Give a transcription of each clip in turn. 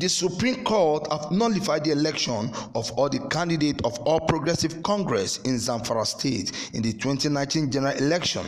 The Supreme Court have nullified the election of all the candidates of All Progressive Congress in Zamfara State in the 2019 general election,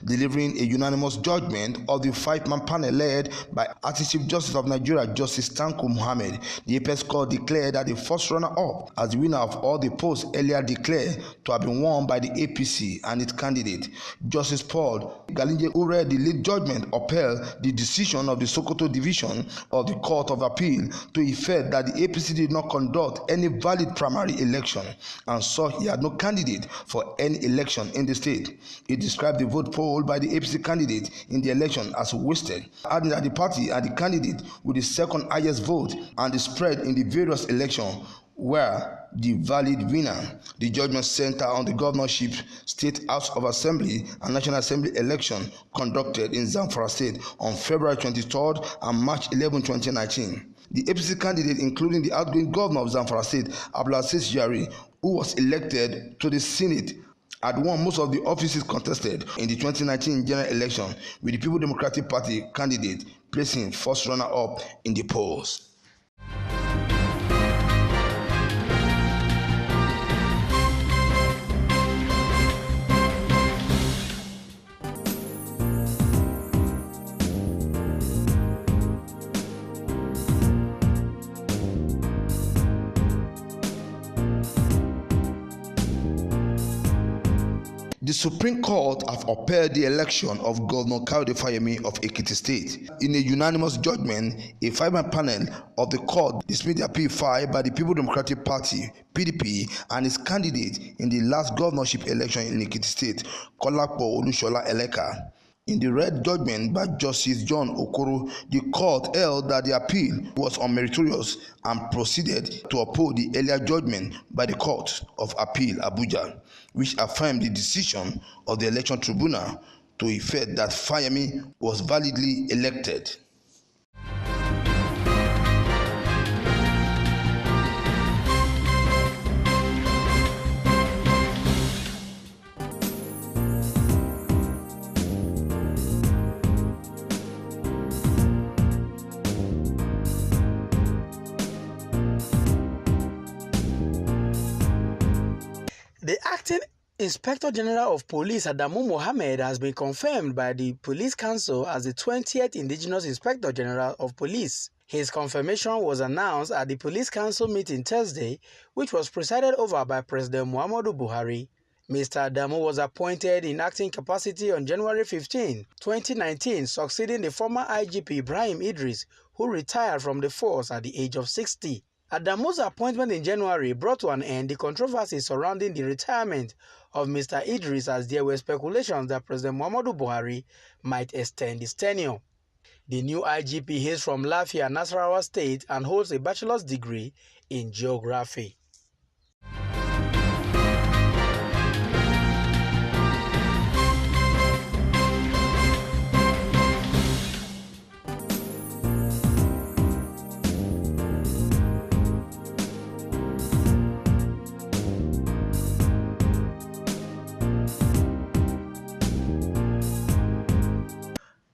delivering a unanimous judgment of the five-man panel led by Acting Chief Justice of Nigeria, Justice Tanko Muhammad. The Apex Court declared that the first runner-up as the winner of all the posts earlier declared to have been won by the APC and its candidate. Justice Paul Galinje, who read the lead judgment, upheld the decision of the Sokoto Division of the Court of Appeal to effect that the APC did not conduct any valid primary election and so he had no candidate for any election in the state. He described the vote poll by the APC candidate in the election as wasted, adding that the party had the candidate with the second highest vote and the spread in the various elections were the valid winner. The judgment centered on the governorship, State House of Assembly and National Assembly election conducted in Zamfara State on February 23rd and March 11, 2019. The APC candidate, including the outgoing governor of Zamfara State, Abdulaziz Yari, who was elected to the Senate, had won most of the offices contested in the 2019 general election, with the People Democratic Party candidate placing first runner-up in the polls. The Supreme Court have upheld the election of Governor Kayode Fayemi of Ekiti State. In a unanimous judgment, a five-man panel of the court dismissed the appeal filed by the People Democratic Party (PDP) and its candidate in the last governorship election in Ekiti State, Kolapo Olushola Eleka. In the red judgment by Justice John Okoro, the court held that the appeal was unmeritorious and proceeded to uphold the earlier judgment by the Court of Appeal Abuja, which affirmed the decision of the election tribunal to effect that Fayemi was validly elected. The acting Inspector General of Police Adamu Mohammed has been confirmed by the Police Council as the 20th Indigenous Inspector General of Police. His confirmation was announced at the Police Council meeting Thursday, which was presided over by President Muhammadu Buhari. Mr. Adamu was appointed in acting capacity on January 15, 2019, succeeding the former IGP Ibrahim Idris, who retired from the force at the age of 60. Adamu's appointment in January brought to an end the controversy surrounding the retirement of Mr. Idris, as there were speculations that President Muhammadu Buhari might extend his tenure. The new IGP hails from Lafia, Nasarawa State, and holds a bachelor's degree in geography.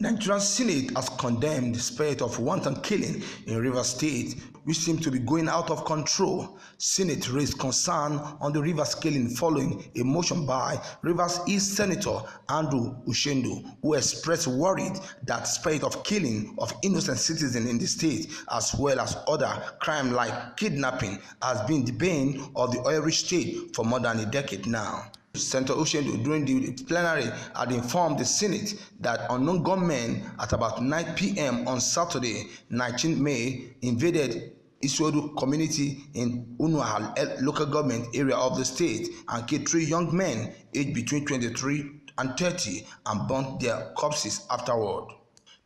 Nigerian Senate has condemned the spate of wanton killing in Rivers State, which seems to be going out of control. Senate raised concern on the Rivers killing following a motion by Rivers East Senator Andrew Ushendo, who expressed worry that spate of killing of innocent citizens in the state, as well as other crime like kidnapping, has been the bane of the oil-rich state for more than a decade now. Senator Ushendo, during the plenary, had informed the Senate that unknown gunmen at about 9 p.m. on Saturday, 19 May, invaded Iswodu community in Unuahal local government area of the state and killed 3 young men aged between 23 and 30 and burnt their corpses afterward.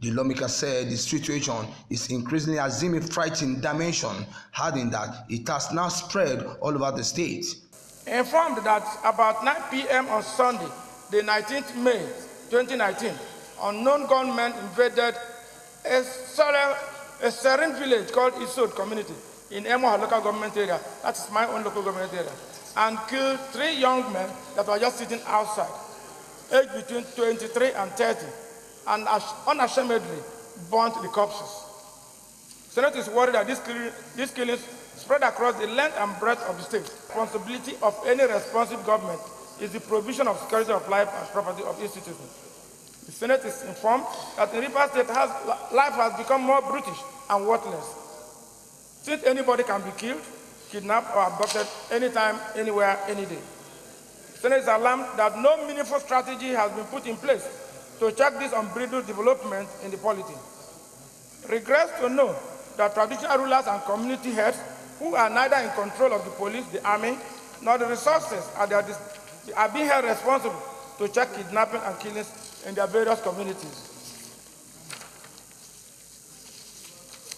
The lawmaker said the situation is increasingly assuming frightening dimension, adding that it has now spread all over the state. Informed that about 9 p.m. on Sunday, the 19th May 2019, unknown gunmen invaded a serene village called Isod community in Emoha local government area, that is my own local government area, and killed 3 young men that were just sitting outside, aged between 23 and 30, and unashamedly burnt the corpses. Senate is worried that these killings spread across the length and breadth of the state. Responsibility of any responsive government is the provision of security of life and property of its citizens. The Senate is informed that in Rivers State life has become more brutish and worthless, since anybody can be killed, kidnapped, or abducted anytime, anywhere, any day. The Senate is alarmed that no meaningful strategy has been put in place to check this unbridled development in the polity. Regrets to know that traditional rulers and community heads, who are neither in control of the police, the army, nor the resources are being held responsible to check kidnapping and killings in their various communities.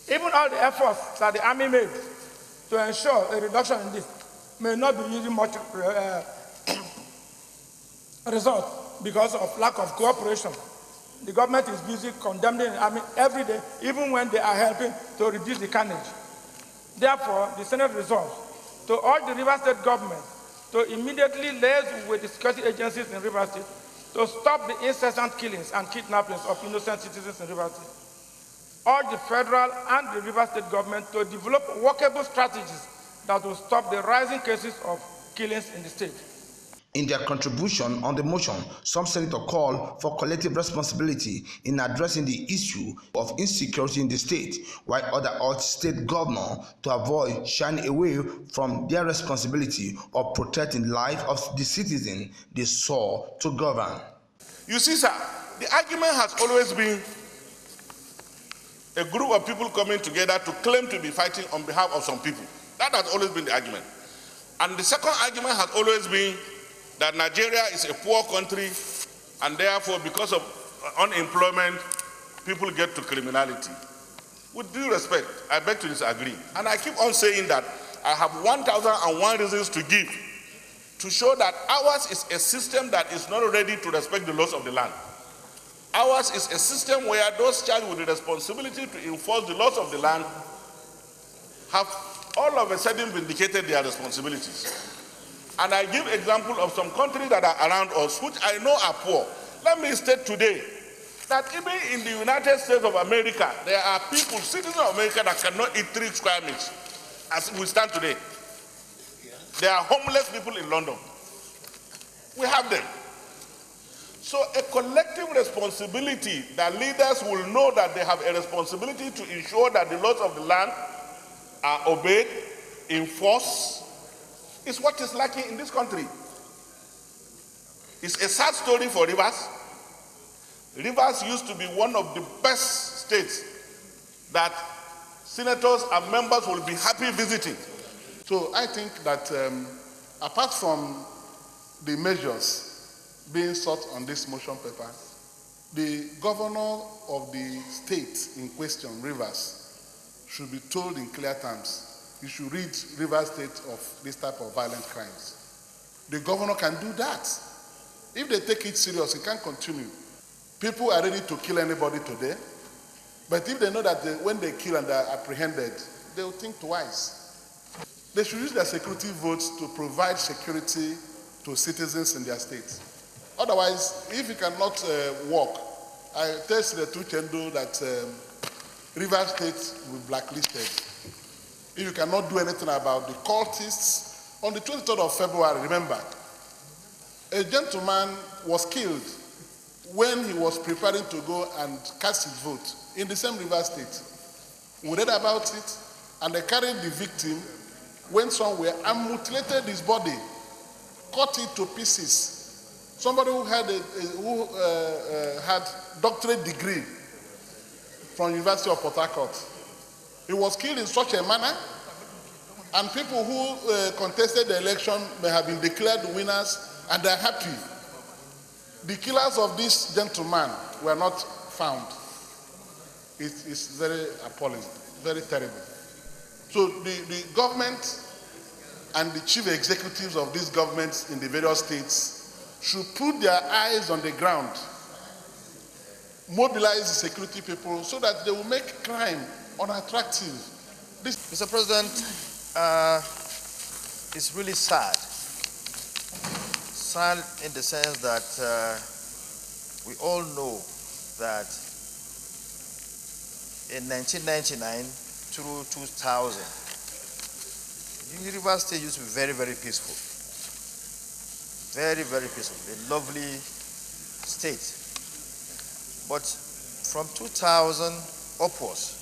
Even all the efforts that the army made to ensure a reduction in this may not be yielding much result because of lack of cooperation. The government is busy condemning the army every day, even when they are helping to reduce the carnage. Therefore, the Senate resolves to urge the Rivers State government to immediately liaise with the security agencies in Rivers State to stop the incessant killings and kidnappings of innocent citizens in Rivers State. Urge the federal and the Rivers State government to develop workable strategies that will stop the rising cases of killings in the state. In their contribution on the motion, some senators called for collective responsibility in addressing the issue of insecurity in the state, while others urged state governors to avoid shying away from their responsibility of protecting the life of the citizens they saw to govern. You see, sir, the argument has always been a group of people coming together to claim to be fighting on behalf of some people. That has always been the argument. And the second argument has always been that Nigeria is a poor country, and therefore, because of unemployment, people get to criminality. With due respect, I beg to disagree. And I keep on saying that I have 1,001 reasons to give to show that ours is a system that is not ready to respect the laws of the land. Ours is a system where those charged with the responsibility to enforce the laws of the land have all of a sudden vindicated their responsibilities. And I give example of some countries that are around us, which I know are poor. Let me state today that even in the United States of America, there are people, citizens of America, that cannot eat 3 square meals, as we stand today. There are homeless people in London. We have them. So a collective responsibility that leaders will know that they have a responsibility to ensure that the laws of the land are obeyed, enforced, is what is lacking in this country. It's a sad story for Rivers. Rivers used to be one of the best states that senators and members will be happy visiting. So I think that apart from the measures being sought on this motion paper, the governor of the state in question, Rivers, should be told in clear terms, you should rid Rivers State of this type of violent crimes. The governor can do that. If they take it serious, it can continue. People are ready to kill anybody today, but if they know that when they kill and they are apprehended, they will think twice. They should use their security votes to provide security to citizens in their state. Otherwise, if you cannot walk, I tell Senator Chendo that Rivers State will be blacklisted. If you cannot do anything about the cultists, on the 23rd of February, remember, a gentleman was killed when he was preparing to go and cast his vote in the same Rivers State. We read about it, and they carried the victim, went somewhere and mutilated his body, cut it to pieces. Somebody who had had doctorate degree from University of Port Harcourt. He was killed in such a manner, and people who contested the election may have been declared winners, and they're happy. The killers of this gentleman were not found. It's very appalling, very terrible. So the government and the chief executives of these governments in the various states should put their eyes on the ground, mobilize the security people so that they will make crime unattractive. Mr. President, it's really sad. Sad in the sense that we all know that in 1999, through 2000, the River State used to be very, very peaceful. Very, very peaceful. A lovely state. But from 2000 upwards,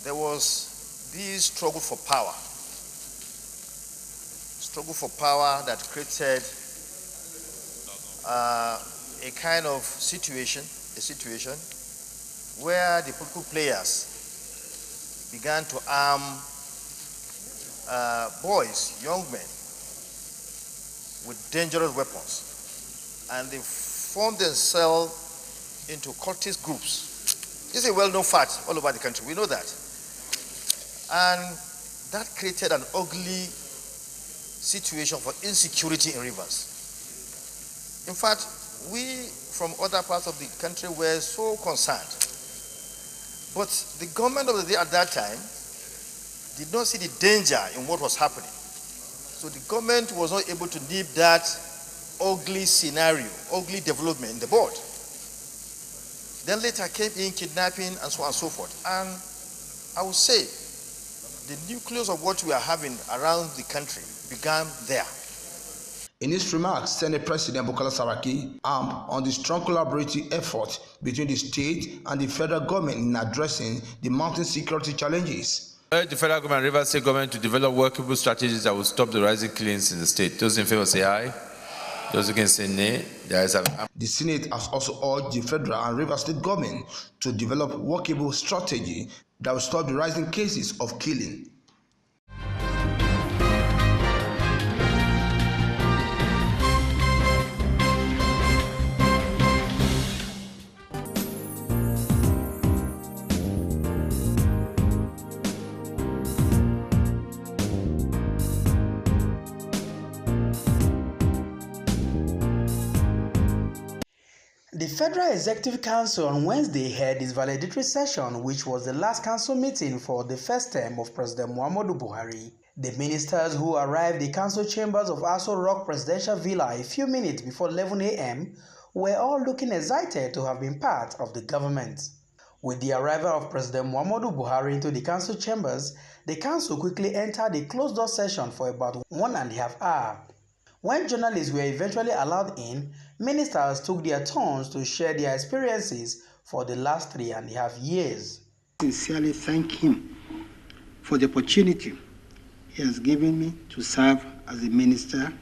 there was this struggle for power. Struggle for power that created a kind of situation where the political players began to arm boys, young men, with dangerous weapons. And they formed themselves into cultist groups. This is a well-known fact all over the country. We know that. And that created an ugly situation for insecurity in rivers. In fact, we from other parts of the country were so concerned. But the government of the day at that time did not see the danger in what was happening. So the government was not able to nip that ugly scenario, ugly development in the bud. Then later came in kidnapping and so on and so forth. And I would say the nucleus of what we are having around the country began there. In his remarks, Senate President Bukola Saraki harped on the strong collaborative effort between the state and the federal government in addressing the mounting security challenges. I urge the federal government and River State government to develop workable strategies that will stop the rising killings in the state. Those in favor say aye. Those against say nay. The Senate has also urged the federal and River State government to develop workable strategy that will stop the rising cases of killing. The Federal Executive Council on Wednesday held its valedictory session, which was the last council meeting for the first term of President Muhammadu Buhari. The ministers who arrived the council chambers of Aso Rock Presidential Villa a few minutes before 11 a.m. were all looking excited to have been part of the government. With the arrival of President Muhammadu Buhari into the council chambers, the council quickly entered a closed-door session for about 1.5 hours. When journalists were eventually allowed in, ministers took their turns to share their experiences for the last 3.5 years. I sincerely thank him for the opportunity he has given me to serve as the Minister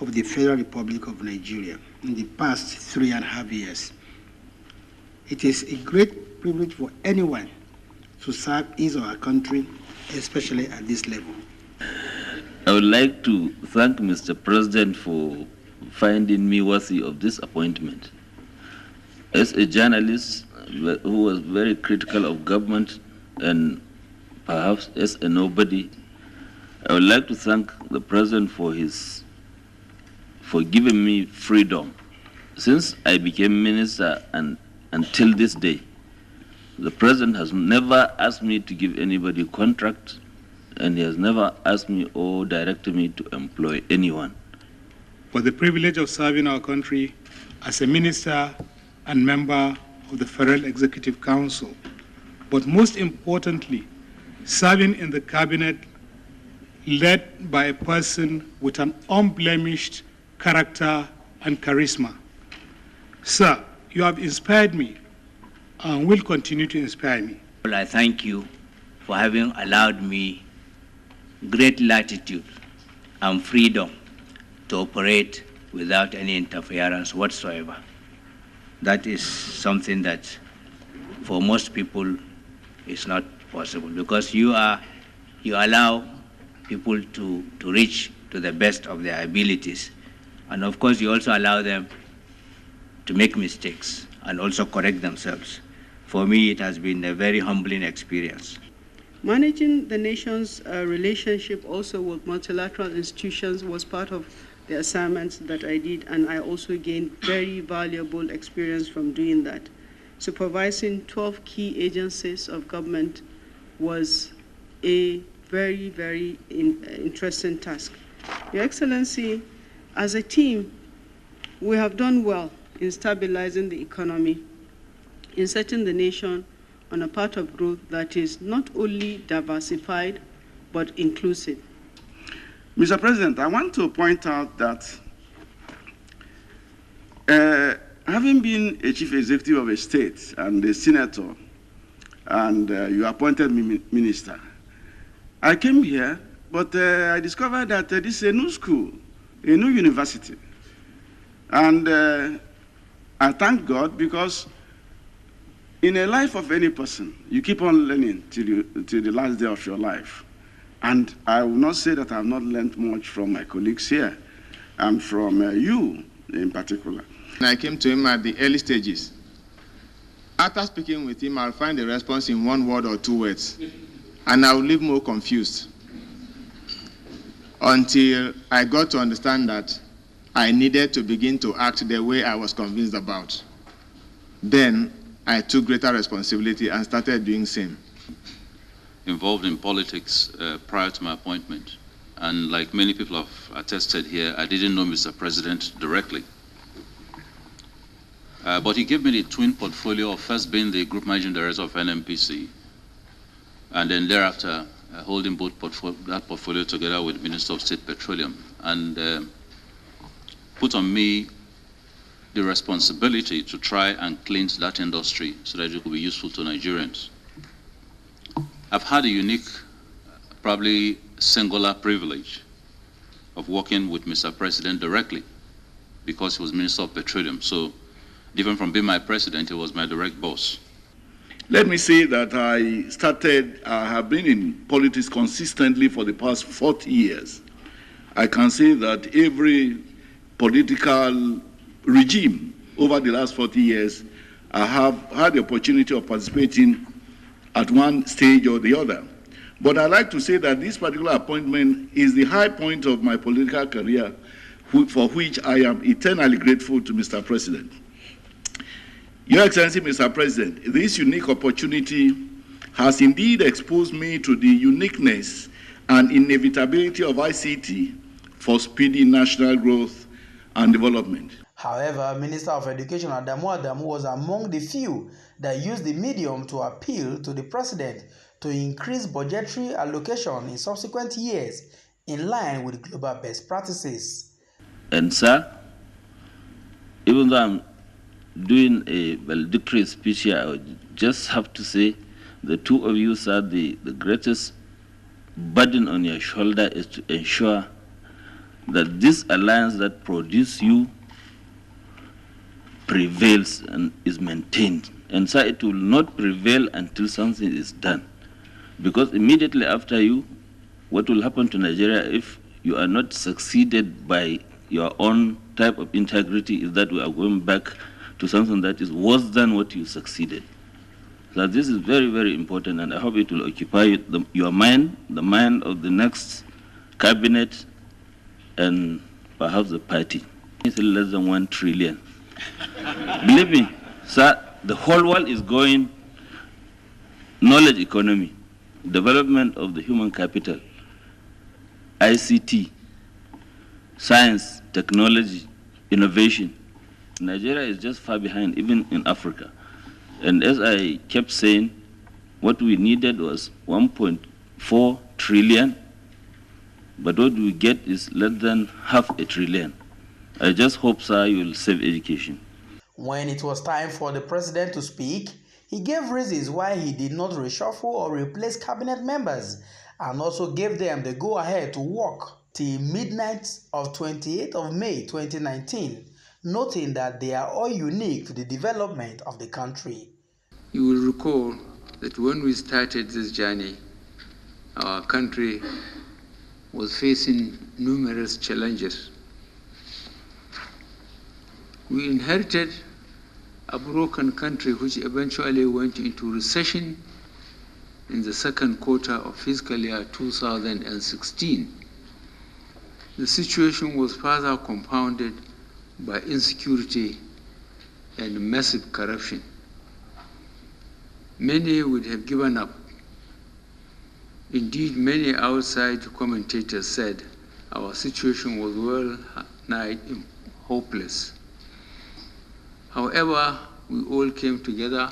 of the Federal Republic of Nigeria in the past 3.5 years. It is a great privilege for anyone to serve his or her country, especially at this level. I would like to thank Mr. President for finding me worthy of this appointment. As a journalist who was very critical of government and perhaps as a nobody, I would like to thank the President for giving me freedom. Since I became minister and until this day, the President has never asked me to give anybody a contract, and he has never asked me or directed me to employ anyone. For the privilege of serving our country as a minister and member of the Federal Executive Council, but most importantly, serving in the cabinet led by a person with an unblemished character and charisma. Sir, you have inspired me and will continue to inspire me. Well, I thank you for having allowed me great latitude and freedom to operate without any interference whatsoever. That is something that for most people is not possible, because you allow people to reach to the best of their abilities, and of course you also allow them to make mistakes and also correct themselves. For me, it has been a very humbling experience. Managing the nation's relationship also with multilateral institutions was part of the assignments that I did, and I also gained very valuable experience from doing that. Supervising 12 key agencies of government was a very, very interesting task. Your Excellency, as a team, we have done well in stabilizing the economy, in setting the nation on a path of growth that is not only diversified, but inclusive. Mr. President, I want to point out that having been a chief executive of a state and a senator, and you appointed me minister, I came here, but I discovered that this is a new school, a new university. And I thank God, because in a life of any person, you keep on learning till the last day of your life. And I will not say that I have not learned much from my colleagues here, and from you in particular. I came to him at the early stages. After speaking with him, I'll find the response in one word or two words, and I'll leave more confused, until I got to understand that I needed to begin to act the way I was convinced about. Then I took greater responsibility and started doing same. Involved in politics prior to my appointment, and like many people have attested here, I didn't know Mr. President directly. But he gave me the twin portfolio of first being the Group Managing Director of NMPC, and then thereafter holding both that portfolio together with Minister of State Petroleum, and put on me the responsibility to try and cleanse that industry so that it could be useful to Nigerians. I've had a unique, probably singular privilege of working with Mr. President directly, because he was Minister of Petroleum. So different from being my president, he was my direct boss. Let me say that I have been in politics consistently for the past 40 years. I can say that every political regime over the last 40 years, I have had the opportunity of participating at one stage or the other. But I'd like to say that this particular appointment is the high point of my political career, for which I am eternally grateful to Mr. President. Your Excellency, Mr. President, this unique opportunity has indeed exposed me to the uniqueness and inevitability of ICT for speedy national growth and development. However, Minister of Education Adamu was among the few that used the medium to appeal to the President to increase budgetary allocation in subsequent years in line with global best practices. And sir, even though I'm doing a valedictory speech here, I would just have to say the two of you, sir, the greatest burden on your shoulder is to ensure that this alliance that produced you prevails and is maintained. And so it will not prevail until something is done. Because immediately after you, what will happen to Nigeria if you are not succeeded by your own type of integrity is that we are going back to something that is worse than what you succeeded. So this is very, very important, and I hope it will occupy your mind, the mind of the next cabinet, and perhaps the party. It's less than 1 trillion. Believe me, sir, the whole world is going knowledge economy, development of the human capital, ICT, science, technology, innovation. Nigeria is just far behind, even in Africa. And as I kept saying, what we needed was 1.4 trillion, but what we get is less than 0.5 trillion. I just hope, sir, you will save education. When it was time for the President to speak, he gave reasons why he did not reshuffle or replace cabinet members, and also gave them the go-ahead to work till midnight of 28th of May 2019, noting that they are all unique to the development of the country. You will recall that when we started this journey, our country was facing numerous challenges. We inherited a broken country which eventually went into recession in the second quarter of fiscal year 2016. The situation was further compounded by insecurity and massive corruption. Many would have given up. Indeed, many outside commentators said our situation was well nigh hopeless. However, we all came together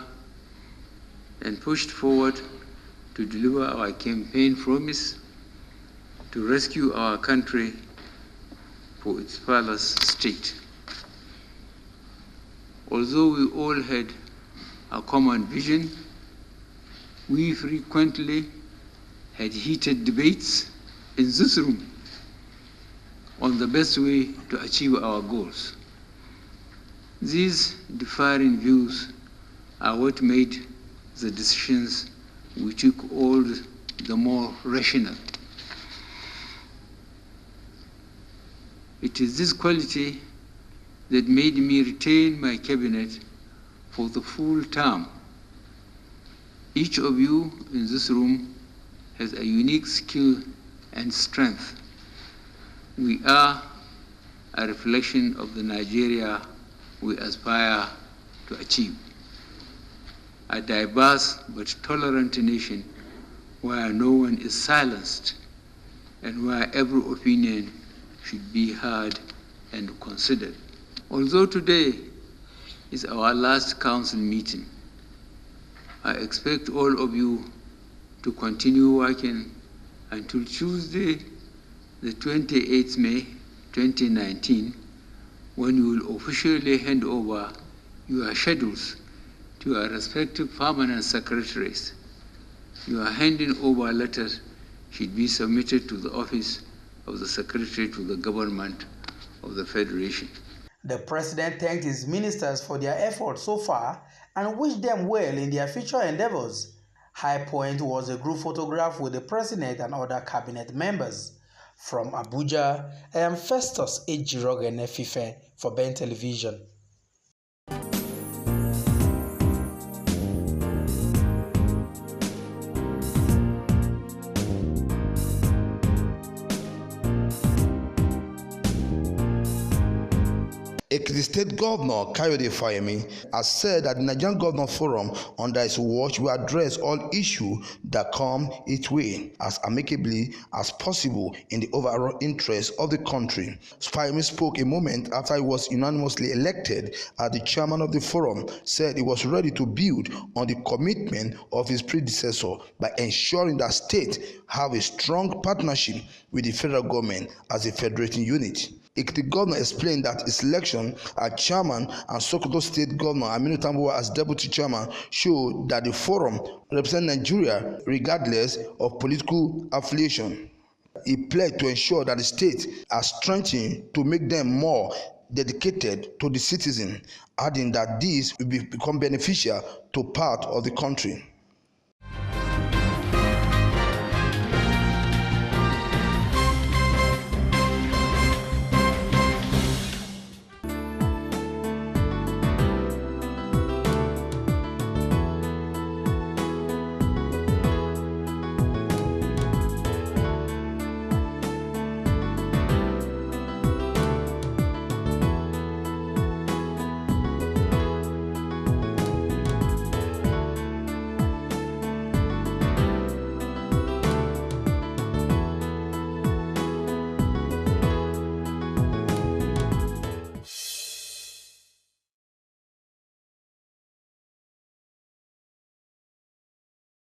and pushed forward to deliver our campaign promise to rescue our country for its father's state. Although we all had a common vision, we frequently had heated debates in this room on the best way to achieve our goals. These differing views are what made the decisions we took all the more rational. It is this quality that made me retain my cabinet for the full term. Each of you in this room has a unique skill and strength. We are a reflection of the Nigeria we aspire to achieve. A diverse but tolerant nation where no one is silenced and where every opinion should be heard and considered. Although today is our last council meeting, I expect all of you to continue working until Tuesday, the 28th May 2019, when you will officially hand over your schedules to your respective permanent secretaries. Your handing over letters should be submitted to the office of the Secretary to the Government of the Federation. The president thanked his ministers for their efforts so far and wished them well in their future endeavors. High point was a group photograph with the president and other cabinet members. From Abuja, I am Festus Ejirogene Fife for Ben Television. Ekiti State Governor Kayode Fayemi has said that the Nigerian Governor Forum under his watch will address all issues that come its way as amicably as possible in the overall interest of the country. Fayemi spoke a moment after he was unanimously elected as the chairman of the forum, said he was ready to build on the commitment of his predecessor by ensuring that states have a strong partnership with the federal government as a federating unit. Ekiti Governor explained that his election as chairman and Sokoto State Governor Aminu Tambuwa as deputy chairman showed that the forum represents Nigeria regardless of political affiliation. He pledged to ensure that the states are strengthened to make them more dedicated to the citizen, adding that this will become beneficial to part of the country.